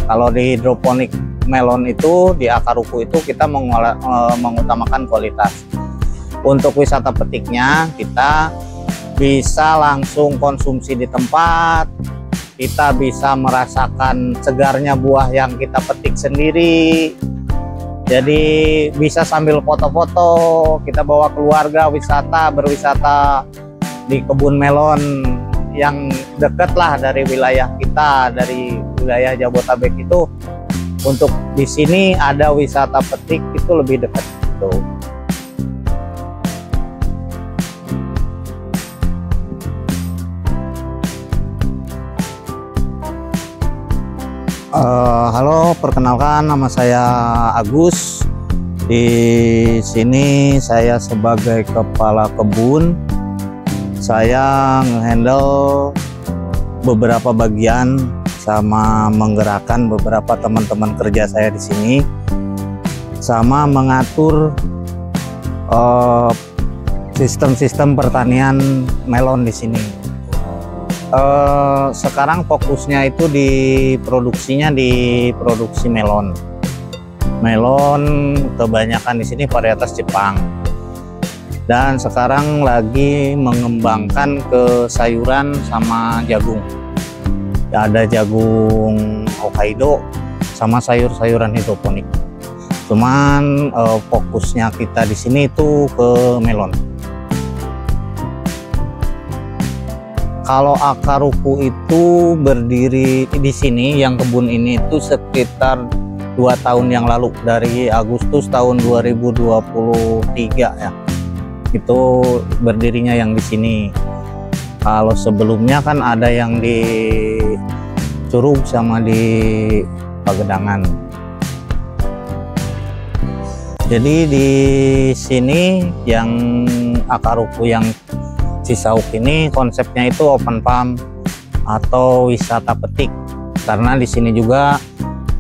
Kalau di hidroponik melon itu, di akar ruku itu kita mengutamakan kualitas. Untuk wisata petiknya, kita bisa langsung konsumsi di tempat, kita bisa merasakan segarnya buah yang kita petik sendiri. Jadi bisa sambil foto-foto, kita bawa keluarga berwisata di kebun melon yang dekat lah dari wilayah kita, dari wilayah Jabodetabek itu. Untuk di sini ada wisata petik itu lebih dekat gitu. Halo, perkenalkan nama saya Agus. Di sini saya sebagai kepala kebun. Saya ngehandle beberapa bagian sama menggerakkan beberapa teman-teman kerja saya di sini, sama mengatur sistem-sistem pertanian melon di sini. Sekarang fokusnya itu di produksi melon. Melon kebanyakan di sini varietas Jepang. Dan sekarang lagi mengembangkan ke sayuran sama jagung. Ada jagung Hokkaido sama sayur-sayuran hidroponik. Cuman fokusnya kita di sini itu ke melon. Kalau akar ruku itu berdiri di sini, yang kebun ini itu sekitar 2 tahun yang lalu, dari Agustus tahun 2023 ya. Itu berdirinya yang di sini. Kalau sebelumnya kan ada yang di Curug sama di Pagedangan. Jadi di sini yang akar ruku yang Cisauk ini konsepnya itu open farm atau wisata petik, karena di sini juga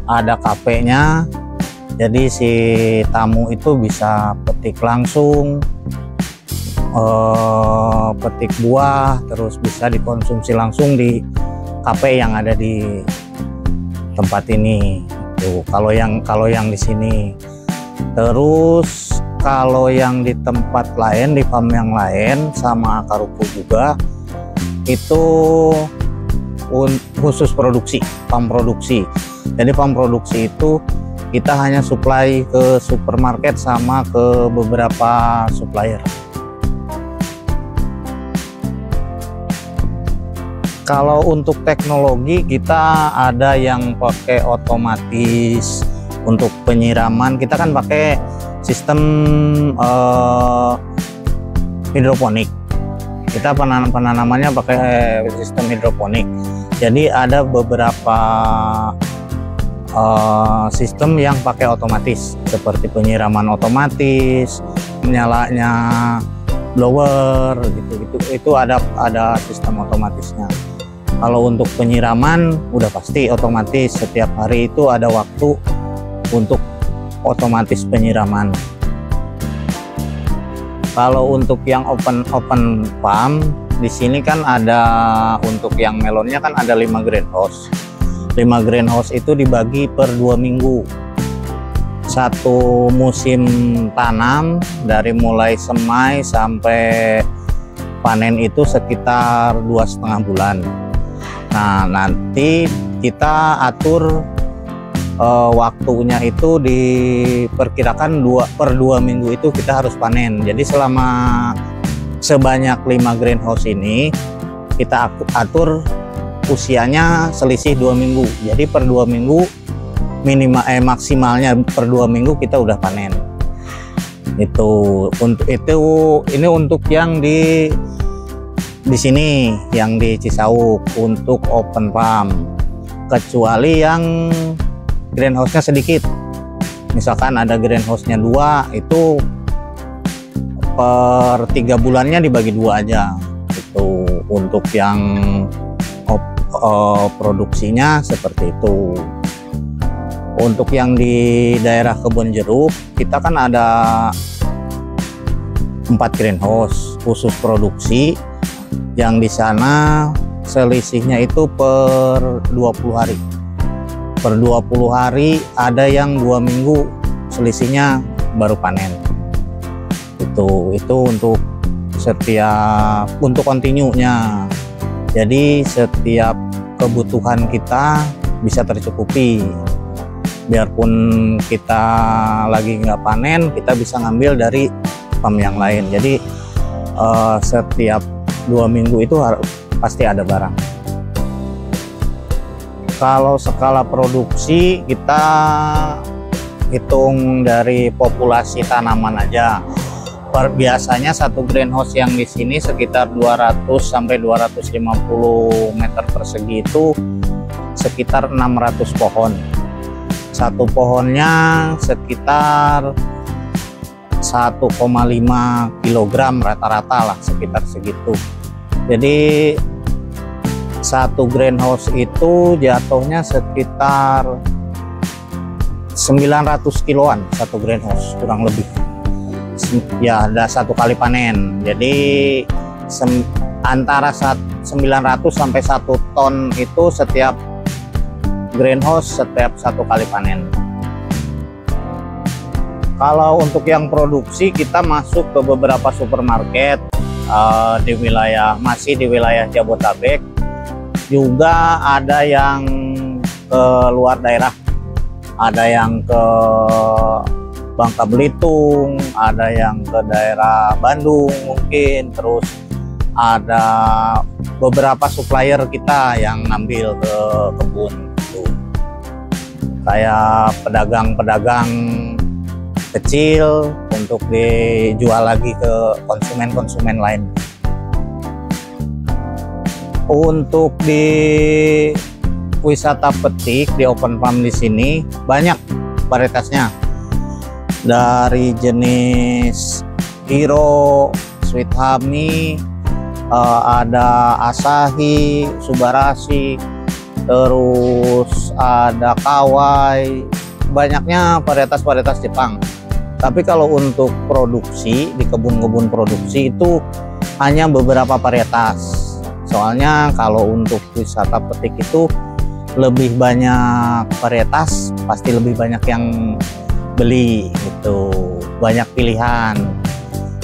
ada kafenya. Jadi si tamu itu bisa petik langsung, petik buah, terus bisa dikonsumsi langsung di kafe yang ada di tempat ini. Tuh, kalau yang di sini. Terus kalau yang di tempat lain, di farm yang lain sama akar ruku juga, itu khusus produksi, farm produksi. Jadi farm produksi itu kita hanya supply ke supermarket sama ke beberapa supplier. Kalau untuk teknologi, kita ada yang pakai otomatis. Untuk penyiraman kita kan pakai sistem hidroponik. Kita penanamannya pakai sistem hidroponik. Jadi ada beberapa sistem yang pakai otomatis, seperti penyiraman otomatis, menyalanya blower gitu. Itu ada sistem otomatisnya. Kalau untuk penyiraman udah pasti otomatis, setiap hari itu ada waktu untuk otomatis penyiraman. Kalau untuk yang open farm di sini kan ada, untuk yang melonnya kan ada 5 greenhouse. 5 greenhouse itu dibagi per 2 minggu. Satu musim tanam dari mulai semai sampai panen itu sekitar 2,5 bulan. Nah, nanti kita atur waktunya itu diperkirakan per 2 minggu itu kita harus panen. Jadi selama sebanyak 5 greenhouse ini kita atur usianya selisih 2 minggu. Jadi per 2 minggu maksimalnya per 2 minggu kita udah panen. Ini untuk yang di sini, yang di Cisauk, untuk open farm. Kecuali yang greenhouse-nya sedikit, misalkan ada greenhouse-nya 2, itu per 3 bulannya dibagi 2 aja. Itu untuk yang produksinya seperti itu. Untuk yang di daerah Kebon Jeruk, kita kan ada 4 greenhouse khusus produksi, yang di sana selisihnya itu per 20 hari. per 20 hari, ada yang 2 minggu selisihnya baru panen. Itu untuk setiap continue-nya. Jadi setiap kebutuhan kita bisa tercukupi. Biarpun kita lagi nggak panen, kita bisa ngambil dari farm yang lain. Jadi setiap 2 minggu itu pasti ada barang. Kalau skala produksi kita hitung dari populasi tanaman aja. Biasanya satu greenhouse yang di sini sekitar 200 sampai 250 meter persegi itu sekitar 600 pohon. Satu pohonnya sekitar 1,5 kg rata-rata lah, sekitar segitu. Jadi satu greenhouse itu jatuhnya sekitar 900 kiloan satu greenhouse kurang lebih. Ya ada satu kali panen. Jadi antara 900 sampai 1 ton itu setiap greenhouse setiap satu kali panen. Kalau untuk yang produksi kita masuk ke beberapa supermarket masih di wilayah Jabotabek, juga ada yang ke luar daerah, ada yang ke Bangka Belitung, ada yang ke daerah Bandung mungkin, terus ada beberapa supplier kita yang ngambil ke kebun gitu. Kayak pedagang-pedagang kecil untuk dijual lagi ke konsumen-konsumen lain. Untuk di wisata petik di open farm di sini banyak varietasnya, dari jenis Hero, Sweet Honey, ada Asahi, Subarashi, terus ada Kawai, banyaknya varietas-varietas Jepang. Tapi kalau untuk produksi di kebun-kebun produksi itu hanya beberapa varietas. Soalnya kalau untuk wisata petik itu lebih banyak varietas, pasti lebih banyak yang beli gitu, banyak pilihan.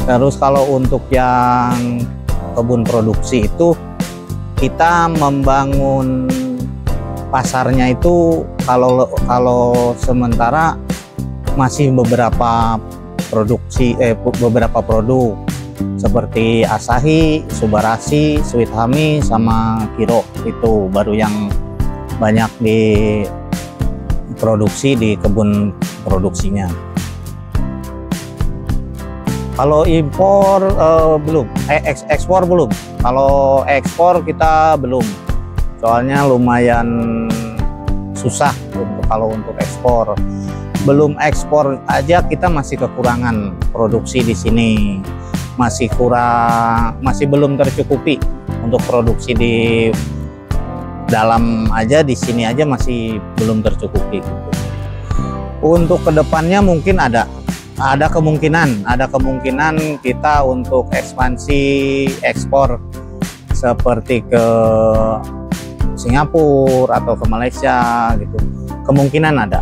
Terus kalau untuk yang kebun produksi itu kita membangun pasarnya itu kalau sementara masih beberapa produk seperti Asahi, Subarashi, Sweet Honey sama Hero, itu baru yang banyak diproduksi di kebun produksinya. Kalau impor belum, ekspor belum. Kalau ekspor kita belum, soalnya lumayan susah kalau untuk ekspor. Belum ekspor aja kita masih kekurangan produksi di sini, masih belum tercukupi untuk produksi di dalam aja, di sini aja masih belum tercukupi gitu. Untuk kedepannya mungkin ada kemungkinan kita untuk ekspansi ekspor seperti ke Singapura atau ke Malaysia gitu, kemungkinan ada.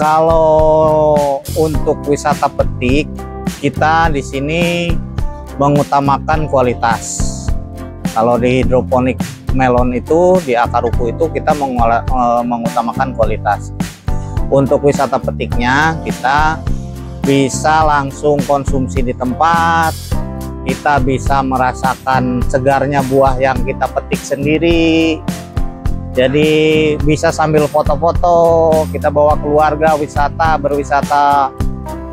Kalau untuk wisata petik, kita di sini mengutamakan kualitas. Kalau di hidroponik melon itu, di akar ruku itu kita mengutamakan kualitas. Untuk wisata petiknya kita bisa langsung konsumsi di tempat, kita bisa merasakan segarnya buah yang kita petik sendiri. Jadi bisa sambil foto-foto, kita bawa keluarga berwisata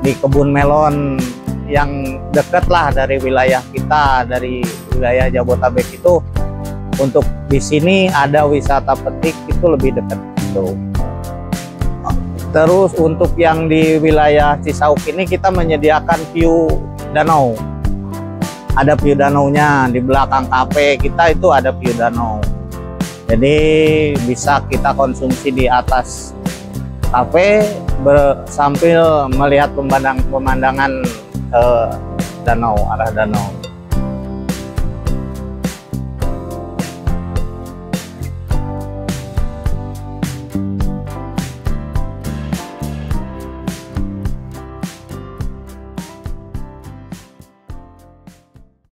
di kebun melon yang dekat lah dari wilayah kita, dari wilayah Jabotabek itu. Untuk di sini ada wisata petik itu lebih dekat gitu. Terus untuk yang di wilayah Cisauk ini kita menyediakan view danau. Ada view danaunya di belakang kafe kita, itu ada view danau. Jadi bisa kita konsumsi di atas kafe sambil melihat pemandangan ke danau, arah danau.